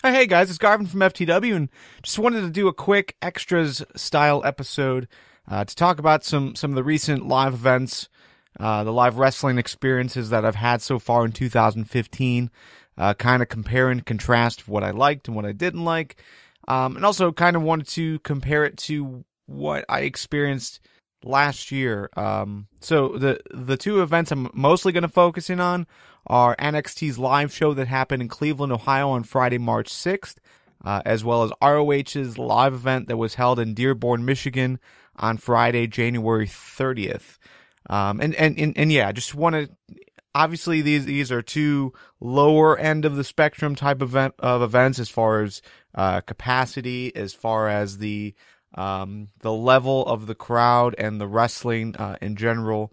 Hey guys, it's Garvin from FTW, and just wanted to do a quick extras style episode to talk about some of the recent live events, the live wrestling experiences that I've had so far in 2015, kind of compare and contrast what I liked and what I didn't like, and also kind of wanted to compare it to what I experienced last year. So the two events I'm mostly going to focus in on are NXT's live show that happened in Cleveland, Ohio on Friday, March 6th, as well as ROH's live event that was held in Dearborn, Michigan on Friday, January 30th. And yeah, I just want to, obviously these are two lower end of the spectrum type of events as far as capacity, as far as the level of the crowd and the wrestling in general,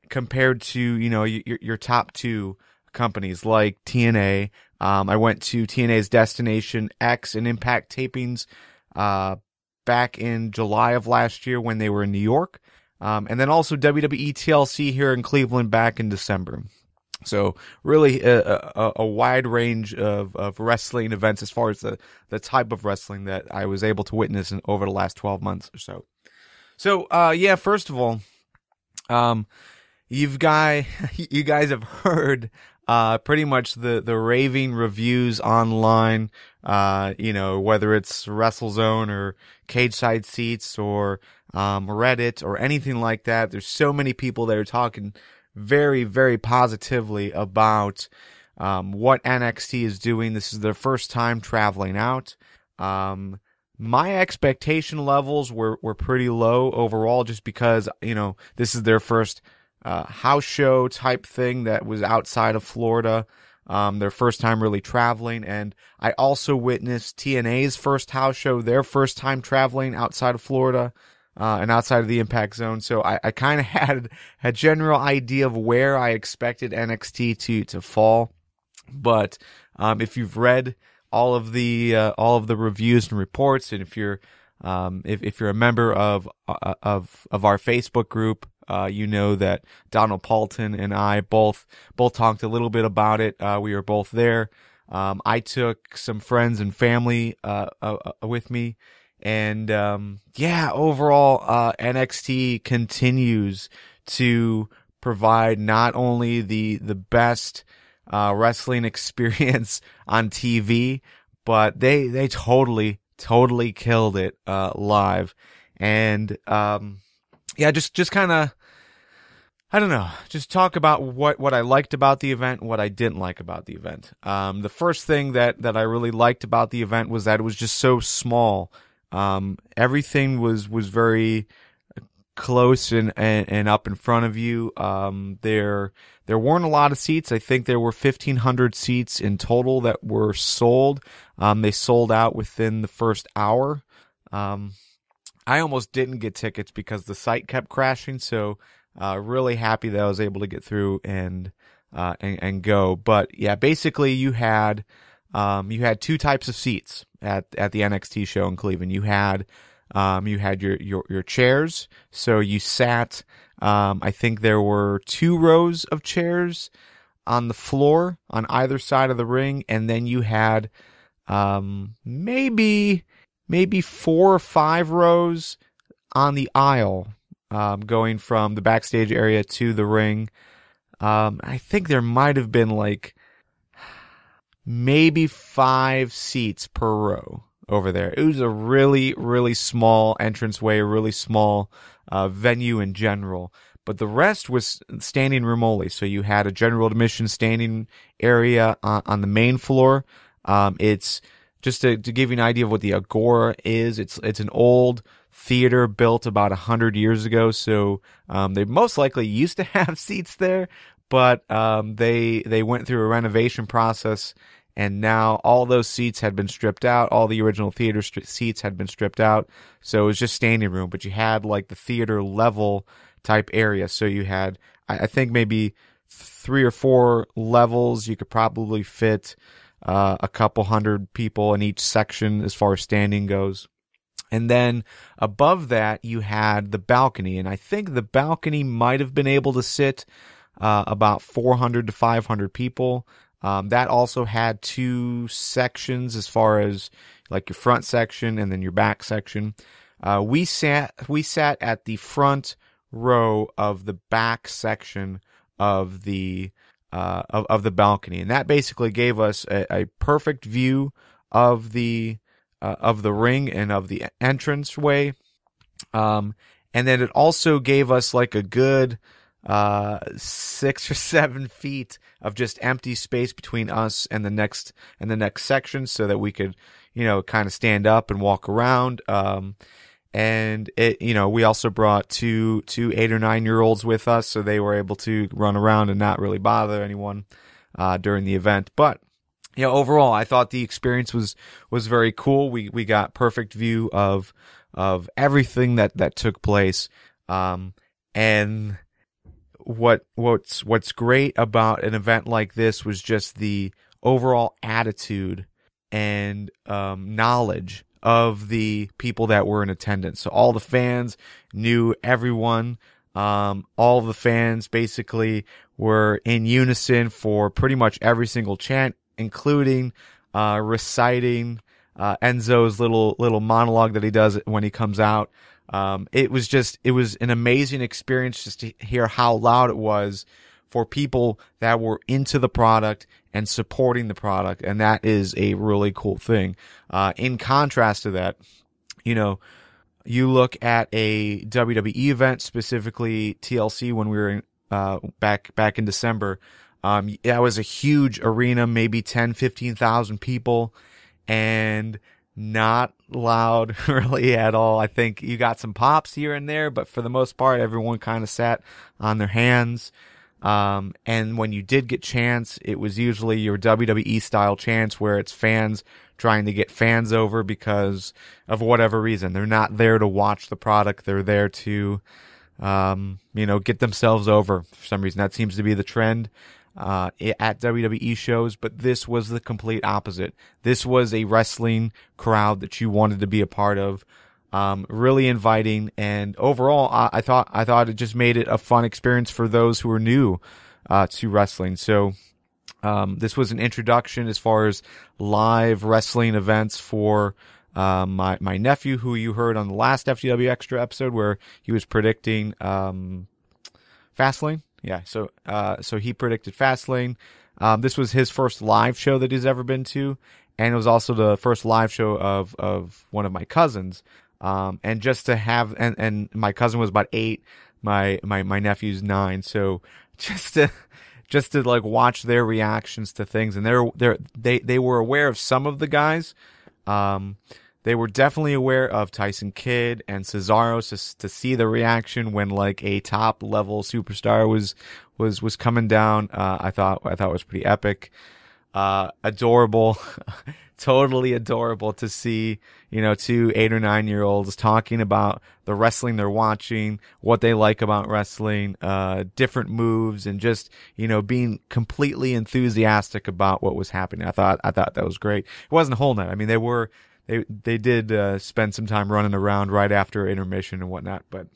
compared to, you know, your top two companies like TNA. I went to TNA's Destination X and Impact Tapings back in July of last year when they were in New York. And then also WWE TLC here in Cleveland back in December. So really a wide range of wrestling events as far as the type of wrestling that I was able to witness over the last 12 months or so. So, yeah, first of all, you guys have heard pretty much the raving reviews online, you know, whether it's WrestleZone or Cage Side Seats or Reddit or anything like that. There's so many people that are talking very, very positively about what NXT is doing. This is their first time traveling out. My expectation levels were pretty low overall, just because, you know, this is their first house show type thing that was outside of Florida. Their first time really traveling. And I also witnessed TNA's first house show, their first time traveling outside of Florida. And outside of the Impact Zone. So I kind of had a general idea of where I expected NXT to fall. But if you've read all of the reviews and reports, and if you're a member of our Facebook group, you know that Donald Paulton and I both talked a little bit about it. We were both there. I took some friends and family with me. And, yeah, overall, NXT continues to provide not only the best, wrestling experience on TV, but they totally killed it, live. And, yeah, just kind of, I don't know, just talk about what I liked about the event, what I didn't like about the event. The first thing that I really liked about the event was that it was just so small. Everything was very close and up in front of you. There weren't a lot of seats. I think there were 1,500 seats in total that were sold. They sold out within the first hour. I almost didn't get tickets because the site kept crashing. So, really happy that I was able to get through and go. But yeah, basically you had two types of seats at the NXT show in Cleveland. You had your chairs. So you sat, I think there were 2 rows of chairs on the floor on either side of the ring. And then you had, maybe 4 or 5 rows on the aisle, going from the backstage area to the ring. I think there might have been maybe 5 seats per row over there. It was a really, really small entranceway, a really small venue in general. But the rest was standing room only. So you had a general admission standing area on the main floor. It's just to give you an idea of what the Agora is. It's an old theater built about 100 years ago. So they most likely used to have seats there, but they went through a renovation process. And now all those seats had been stripped out. All the original theater seats had been stripped out. So it was just standing room. But you had the theater level type area. So you had, I think, maybe 3 or 4 levels. You could probably fit a couple hundred people in each section as far as standing goes. And then above that, you had the balcony. And I think the balcony might have been able to sit about 400 to 500 people. That also had two sections as far as like your front section and then your back section. We sat at the front row of the back section of the of the balcony, and that basically gave us a perfect view of the ring and of the entranceway. And then it also gave us like a good 6 or 7 feet of just empty space between us and the next section, so that we could, kind of stand up and walk around. And it, we also brought two 8 or 9-year-olds with us, so they were able to run around and not really bother anyone during the event. But overall, I thought the experience was very cool. We got perfect view of everything that took place. And what's great about an event like this was just the overall attitude and knowledge of the people that were in attendance. So all the fans knew everyone. All the fans basically were in unison for pretty much every single chant, including reciting Enzo's little monologue that he does when he comes out. It was an amazing experience just to hear how loud it was for people that were into the product and supporting the product. And that is a really cool thing. In contrast to that, you look at a WWE event, specifically TLC, when we were in, back in December. That was a huge arena, maybe 10, 15,000 people, and not loud really at all. I think you got some pops here and there, but for the most part, everyone kind of sat on their hands. And when you did get chants, it was usually your WWE style chants where it's fans trying to get fans over because of whatever reason. They're not there to watch the product. They're there to, get themselves over for some reason. That seems to be the trend at WWE shows, but this was the complete opposite. This was a wrestling crowd that you wanted to be a part of. Really inviting, and overall, I thought it just made it a fun experience for those who are new to wrestling. So this was an introduction as far as live wrestling events for my nephew, who you heard on the last FTW Extra episode where he was predicting Fastlane. Yeah, so he predicted Fastlane. This was his first live show that he's ever been to, and it was also the first live show of one of my cousins. And just to have, and my cousin was about 8, my nephew's 9, so just to like watch their reactions to things, and they were aware of some of the guys. They were definitely aware of Tyson Kidd and Cesaro, to see the reaction when like a top level superstar was coming down. I thought was pretty epic. Adorable, totally adorable to see, 2 8 or 9-year-olds talking about the wrestling they're watching, what they like about wrestling, different moves, and just, being completely enthusiastic about what was happening. I thought that was great. It wasn't a whole night. I mean, they did spend some time running around right after intermission and whatnot, but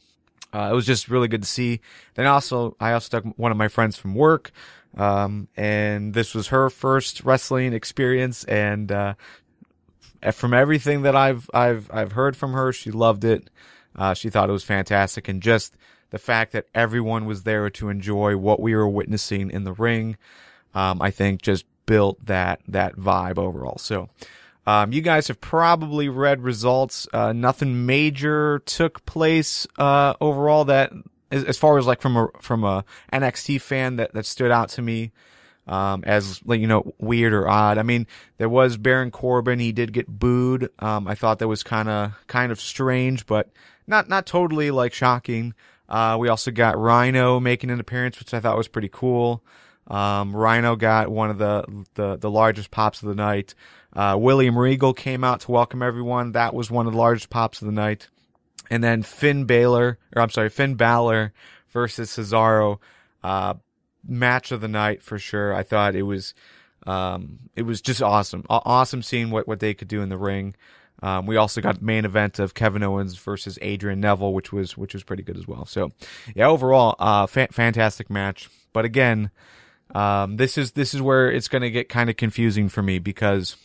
it was just really good to see. Then I also took one of my friends from work, and this was her first wrestling experience, and from everything that I've heard from her, she loved it. She thought it was fantastic, and just the fact that everyone was there to enjoy what we were witnessing in the ring, I think just built that vibe overall. So you guys have probably read results. Nothing major took place overall that, as far as like from a NXT fan that stood out to me as like, weird or odd. I mean, there was Baron Corbin. He did get booed. I thought that was kind of strange, but not totally like shocking. We also got Rhino making an appearance, which I thought was pretty cool. Rhino got one of the largest pops of the night. William Regal came out to welcome everyone. That was one of the largest pops of the night. And then Finn Balor versus Cesaro, match of the night for sure. I thought it was just awesome. Awesome seeing what they could do in the ring. We also got the main event of Kevin Owens versus Adrian Neville, which was pretty good as well. So yeah, overall, fantastic match. But again, This is where it's going to get kind of confusing for me because,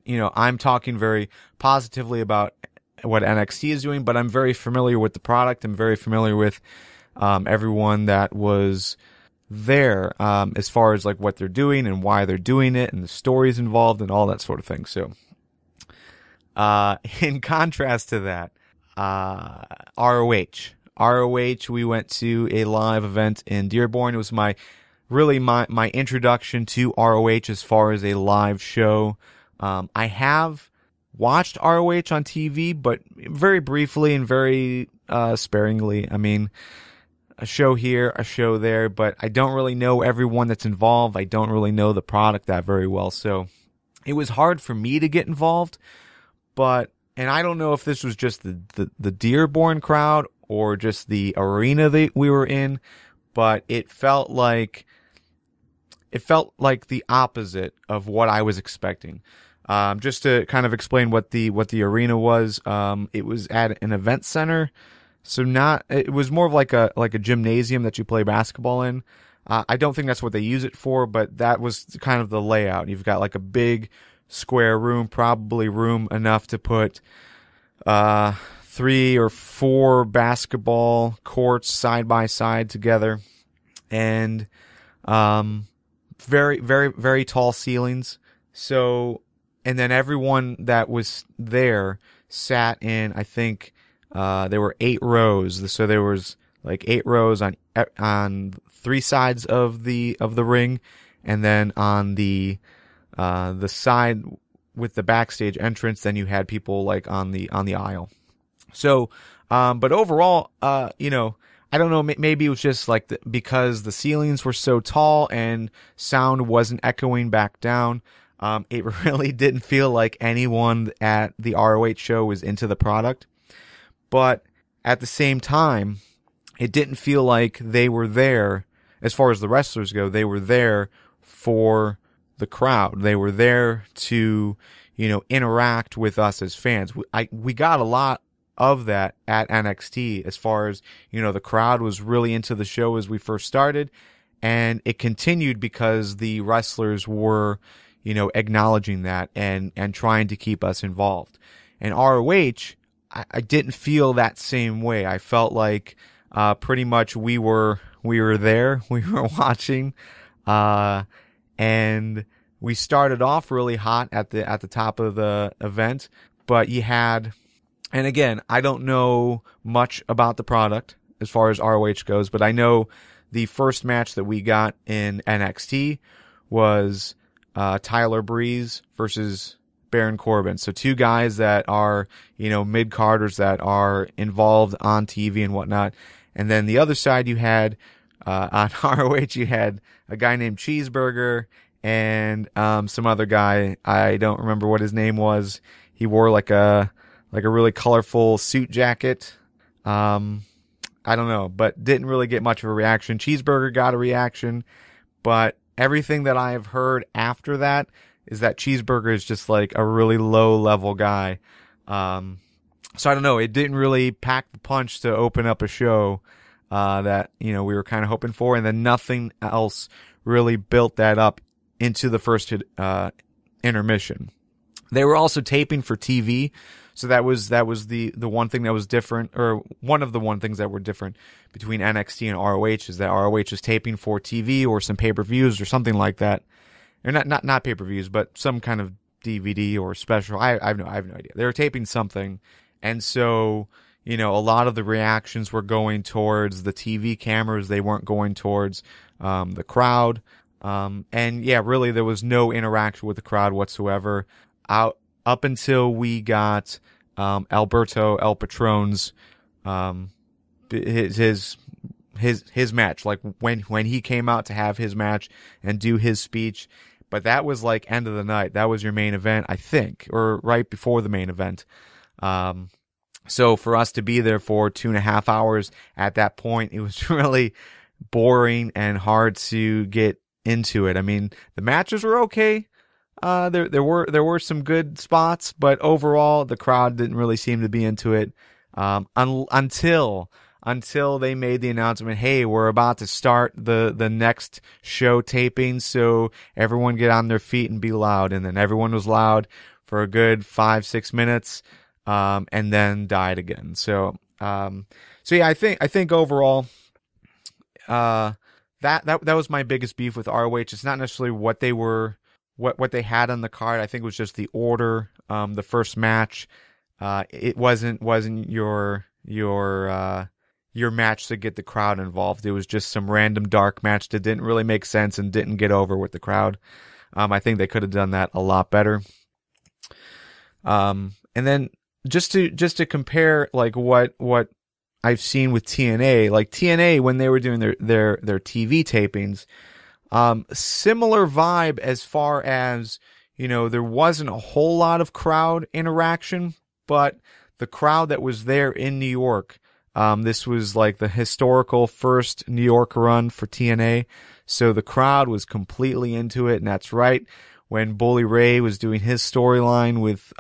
I'm talking very positively about what NXT is doing, but I'm very familiar with the product. I'm very familiar with everyone that was there as far as like what they're doing and why they're doing it and the stories involved and all that sort of thing. So in contrast to that, ROH, we went to a live event in Dearborn. It was my introduction to ROH as far as a live show. I have watched ROH on TV, but very briefly and very sparingly. I mean, a show here, a show there, but I don't really know everyone that's involved. I don't really know the product that very well. So it was hard for me to get involved, and I don't know if this was just the Dearborn crowd or just the arena that we were in, but it felt like the opposite of what I was expecting. Just to kind of explain what the arena was, it was at an event center. So it was more of like a gymnasium that you play basketball in. I don't think that's what they use it for, but that was kind of the layout. You've got like a big square room, probably room enough to put 3 or 4 basketball courts side by side together, and very, very, very tall ceilings. So, and then everyone that was there sat in, I think, there were 8 rows. So there was like 8 rows on 3 sides of the ring, and then on the side with the backstage entrance, then you had people like on the aisle. So, but overall, I don't know, maybe it was just like because the ceilings were so tall and sound wasn't echoing back down. It really didn't feel like anyone at the ROH show was into the product. But at the same time, it didn't feel like they were there, as far as the wrestlers go, they were there for the crowd. They were there to, interact with us as fans. We got a lot of that at NXT as far as, the crowd was really into the show as we first started, and it continued because the wrestlers were, acknowledging that and trying to keep us involved. And ROH, I didn't feel that same way. I felt like pretty much we were there, we were watching, and we started off really hot at the top of the event, but you had, and again, I don't know much about the product as far as ROH goes, but I know the first match that we got in NXT was Tyler Breeze versus Baron Corbin. So 2 guys that are, mid-carders that are involved on TV and whatnot. And then the other side you had, on ROH, you had a guy named Cheeseburger and some other guy. I don't remember what his name was. He wore like a really colorful suit jacket. I don't know, but didn't really get much of a reaction. Cheeseburger got a reaction, but everything that I have heard after that is that Cheeseburger is just like a really low level guy. So I don't know. It didn't really pack the punch to open up a show that we were kind of hoping for, and then nothing else really built that up into the first intermission. They were also taping for TV, so that was the one thing that was different, or one of the things that were different between NXT and ROH is that ROH was taping for TV or some pay-per-views or something like that. Or not pay-per-views, but some kind of DVD or special. I have no idea. They were taping something, and so a lot of the reactions were going towards the TV cameras. They weren't going towards the crowd. And yeah, really there was no interaction with the crowd whatsoever up until we got Alberto El Patron's his match, like when he came out to have his match and do his speech. But that was like end of the night. That was your main event, I think, or right before the main event. So for us to be there for 2.5 hours at that point, it was really boring and hard to get into it. I mean, the matches were okay. There were some good spots, but overall the crowd didn't really seem to be into it. Until until they made the announcement, hey, we're about to start the next show taping, so everyone get on their feet and be loud. And then everyone was loud for a good 5-6 minutes, and then died again. So yeah, I think overall, that was my biggest beef with ROH. It's not necessarily what they had on the card. I think it was just the order. The first match, it wasn't your match to get the crowd involved. It was just some random dark match that didn't really make sense and didn't get over with the crowd. I think they could have done that a lot better. And then just to compare like what I've seen with TNA, like TNA when they were doing their TV tapings, similar vibe as far as, there wasn't a whole lot of crowd interaction, but the crowd that was there in New York, this was like the historical first New York run for TNA. So the crowd was completely into it. And that's right when Bully Ray was doing his storyline with,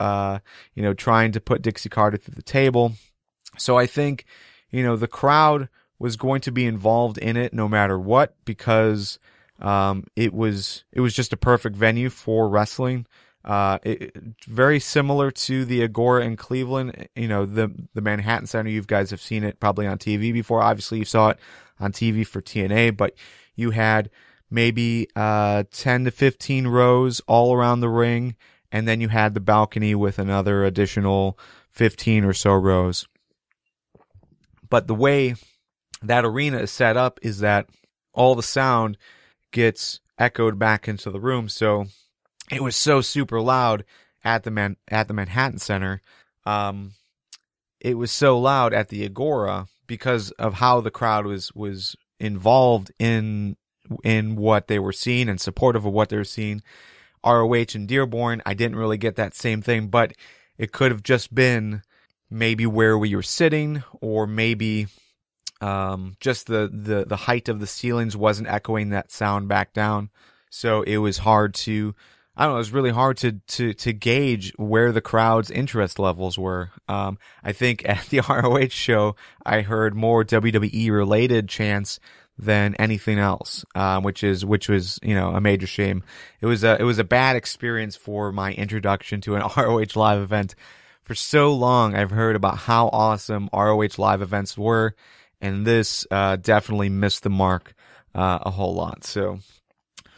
trying to put Dixie Carter through the table. So I think, the crowd was going to be involved in it no matter what, because, it was just a perfect venue for wrestling. Very similar to the Agora in Cleveland, the Manhattan Center. You guys have seen it probably on TV before. Obviously, you saw it on TV for TNA, but you had maybe 10 to 15 rows all around the ring, and then you had the balcony with another additional 15 or so rows. But the way that arena is set up is that all the sound gets echoed back into the room, so it was so super loud at the Manhattan Center. It was so loud at the Agora because of how the crowd was involved in what they were seeing and supportive of what they were seeing. ROH and Dearborn, I didn't really get that same thing, but it could have just been maybe where we were sitting, or maybe just the height of the ceilings wasn't echoing that sound back down. So it was hard to, it was really hard to gauge where the crowd's interest levels were. I think at the ROH show, I heard more WWE related chants than anything else, which was, a major shame. It was a bad experience for my introduction to an ROH live event. For so long, I've heard about how awesome ROH live events were, and this definitely missed the mark a whole lot. So,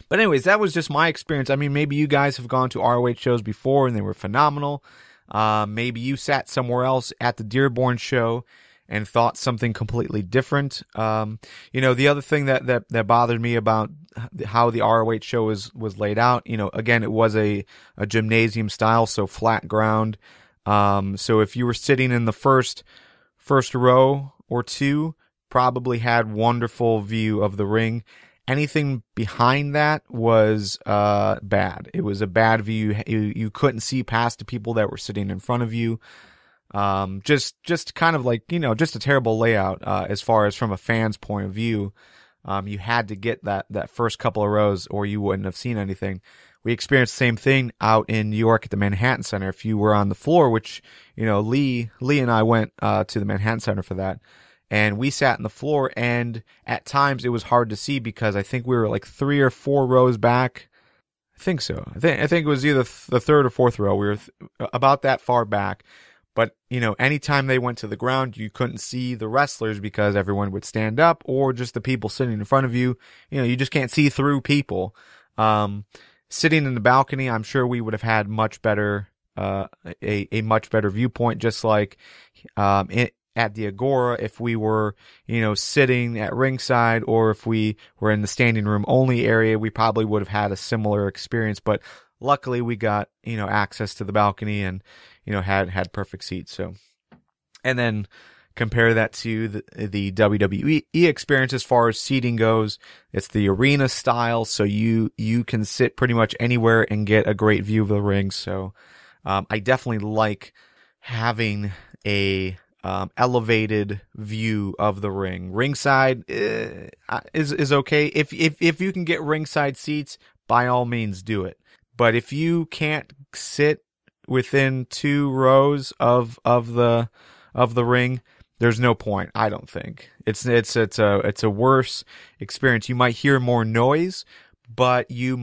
but anyways, that was just my experience. I mean, maybe you guys have gone to ROH shows before and they were phenomenal. Maybe you sat somewhere else at the Dearborn show and thought something completely different. The other thing that bothered me about how the ROH show was laid out, again, it was a gymnasium style, so flat ground. So if you were sitting in the first row or two, probably had wonderful view of the ring. Anything behind that was bad. It was a bad view. You couldn't see past the people that were sitting in front of you. Just kind of like, just a terrible layout as far as from a fan's point of view. You had to get that first couple of rows or you wouldn't have seen anything. We experienced the same thing out in New York at the Manhattan Center. If you were on the floor, which, Lee and I went to the Manhattan Center for that, and we sat on the floor, and at times it was hard to see because I think we were like 3 or 4 rows back. I think so. I think it was either the third or fourth row. We were about that far back. But, anytime they went to the ground, you couldn't see the wrestlers because everyone would stand up, or just the people sitting in front of you. You just can't see through people. Sitting in the balcony, I'm sure we would have had much better, a much better viewpoint, just like, at the Agora, if we were, sitting at ringside, or if we were in the standing room only area, we probably would have had a similar experience. But luckily we got, access to the balcony and, had perfect seats. So, and then compare that to the WWE experience as far as seating goes. It's the arena style, so you can sit pretty much anywhere and get a great view of the ring. So, I definitely like having a elevated view of the ring. Ringside is okay. If you can get ringside seats, by all means do it. But if you can't sit within 2 rows of the ring, there's no point. I don't think it's a worse experience. You might hear more noise, but you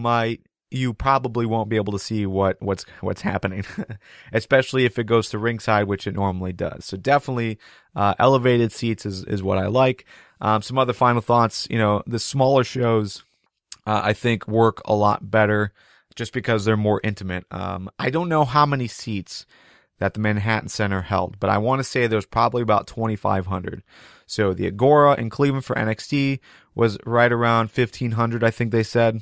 probably won't be able to see what's happening, especially if it goes to ringside, which it normally does. So definitely, elevated seats is what I like. Some other final thoughts. The smaller shows, I think work a lot better just because they're more intimate. I don't know how many seats that the Manhattan Center held, but I want to say there was probably about 2,500. So the Agora in Cleveland for NXT was right around 1,500, I think they said.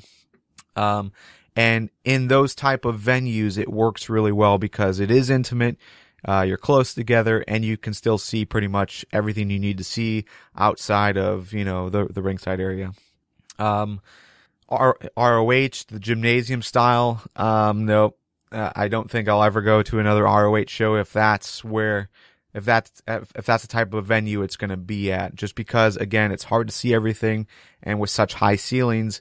And in those type of venues, it works really well because it is intimate. You're close together, and you can still see pretty much everything you need to see outside of, the ringside area. ROH, the gymnasium style, no, I don't think I'll ever go to another ROH show if that's the type of venue it's going to be at, just because, again, it's hard to see everything, and with such high ceilings,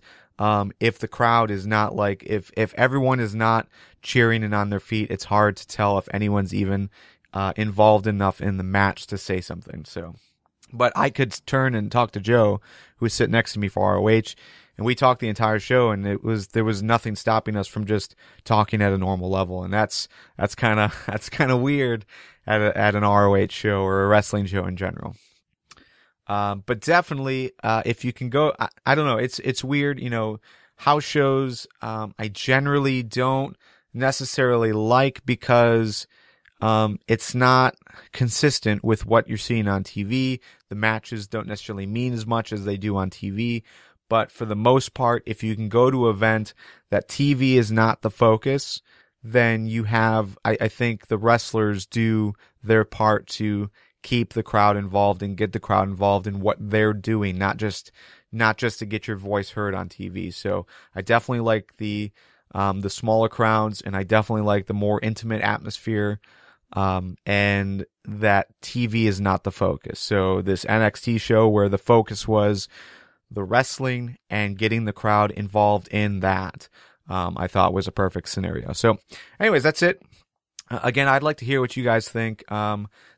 if the crowd is not if everyone is not cheering and on their feet, it's hard to tell if anyone's even involved enough in the match to say something. So, but I could turn and talk to Joe, who's sitting next to me for ROH, and we talked the entire show, and there was nothing stopping us from just talking at a normal level, and that's kind of weird at an ROH show or a wrestling show in general. But definitely, if you can go, I don't know, it's weird, house shows, I generally don't necessarily like because, it's not consistent with what you're seeing on TV. The matches don't necessarily mean as much as they do on TV, but for the most part, if you can go to an event that TV is not the focus, then you have, I think the wrestlers do their part to keep the crowd involved and get the crowd involved in what they're doing, not just to get your voice heard on TV. So I definitely like the smaller crowds, and I definitely like the more intimate atmosphere, and that TV is not the focus. So this NXT show where the focus was the wrestling and getting the crowd involved in that, I thought was a perfect scenario. So anyways, that's it. Again, I'd like to hear what you guys think.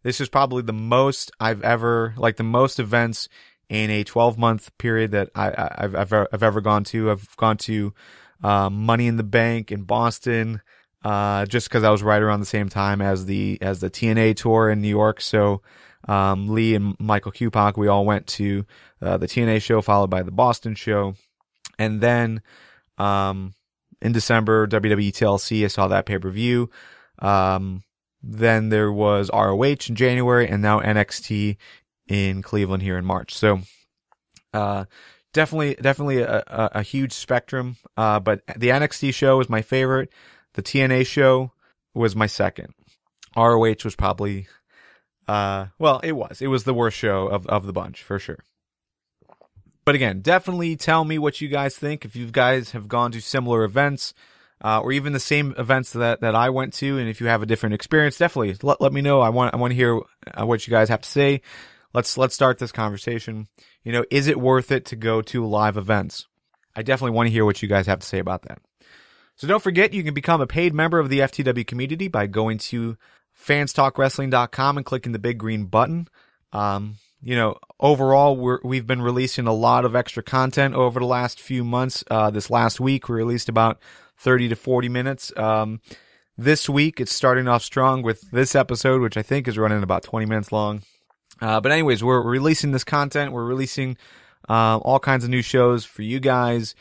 This is probably the most the most events in a 12-month period that I've ever gone to. I've gone to Money in the Bank in Boston, just because I was right around the same time as the TNA tour in New York. So Lee and Michael Kupak, we all went to the TNA show, followed by the Boston show, and then in December, WWE TLC, I saw that pay-per-view. Then there was ROH in January, and now NXT in Cleveland here in March. So, definitely a huge spectrum. But the NXT show was my favorite. The TNA show was my second. ROH was probably, it was the worst show of the bunch for sure. But again, definitely tell me what you guys think. If you guys have gone to similar events, or even the same events that I went to, and if you have a different experience, definitely let me know. I want to hear what you guys have to say. Let's start this conversation. Is it worth it to go to live events? I definitely want to hear what you guys have to say about that. So don't forget, you can become a paid member of the FTW community by going to fanstalkwrestling.com and clicking the big green button. Overall, we've been releasing a lot of extra content over the last few months. This last week, we released about 30 to 40 minutes. This week, it's starting off strong with this episode, which I think is running about 20 minutes long. But anyways, we're releasing this content. We're releasing all kinds of new shows for you guys,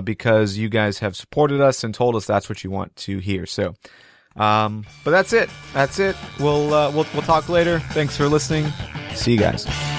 because you guys have supported us and told us that's what you want to hear. So, but that's it. We'll talk later. Thanks for listening. See you guys.